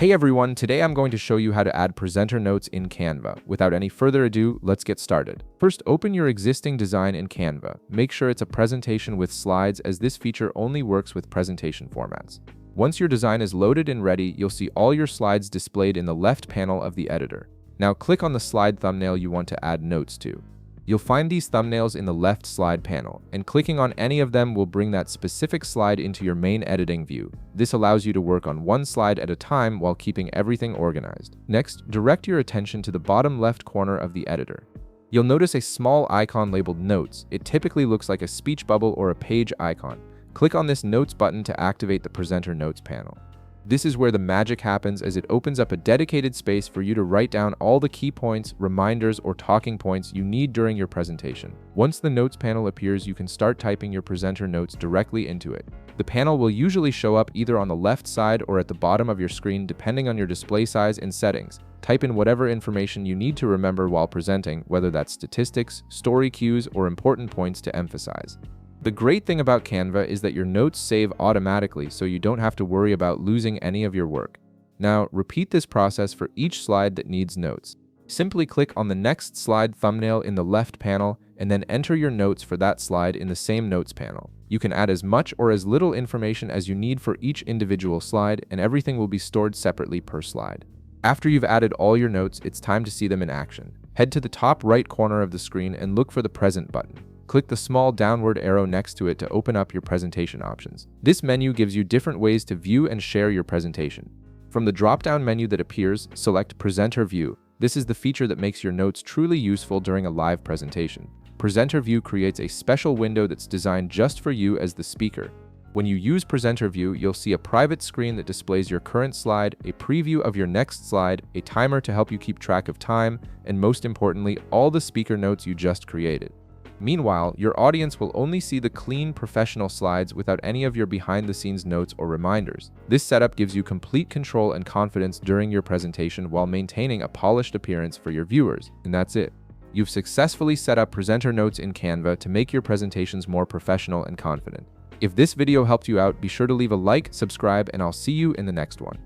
Hey everyone, today I'm going to show you how to add presenter notes in Canva. Without any further ado, let's get started. First, open your existing design in Canva. Make sure it's a presentation with slides, as this feature only works with presentation formats. Once your design is loaded and ready, you'll see all your slides displayed in the left panel of the editor. Now click on the slide thumbnail you want to add notes to. You'll find these thumbnails in the left slide panel, and clicking on any of them will bring that specific slide into your main editing view. This allows you to work on one slide at a time while keeping everything organized. Next, direct your attention to the bottom left corner of the editor. You'll notice a small icon labeled Notes. It typically looks like a speech bubble or a page icon. Click on this Notes button to activate the Presenter Notes panel. This is where the magic happens, as it opens up a dedicated space for you to write down all the key points, reminders, or talking points you need during your presentation. Once the Notes panel appears, you can start typing your presenter notes directly into it. The panel will usually show up either on the left side or at the bottom of your screen, depending on your display size and settings. Type in whatever information you need to remember while presenting, whether that's statistics, story cues, or important points to emphasize. The great thing about Canva is that your notes save automatically, so you don't have to worry about losing any of your work. Now, repeat this process for each slide that needs notes. Simply click on the next slide thumbnail in the left panel and then enter your notes for that slide in the same notes panel. You can add as much or as little information as you need for each individual slide, and everything will be stored separately per slide. After you've added all your notes, it's time to see them in action. Head to the top right corner of the screen and look for the Present button. Click the small downward arrow next to it to open up your presentation options. This menu gives you different ways to view and share your presentation. From the drop-down menu that appears, select Presenter View. This is the feature that makes your notes truly useful during a live presentation. Presenter View creates a special window that's designed just for you as the speaker. When you use Presenter View, you'll see a private screen that displays your current slide, a preview of your next slide, a timer to help you keep track of time, and most importantly, all the speaker notes you just created. Meanwhile, your audience will only see the clean, professional slides without any of your behind-the-scenes notes or reminders. This setup gives you complete control and confidence during your presentation while maintaining a polished appearance for your viewers. And that's it. You've successfully set up presenter notes in Canva to make your presentations more professional and confident. If this video helped you out, be sure to leave a like, subscribe, and I'll see you in the next one.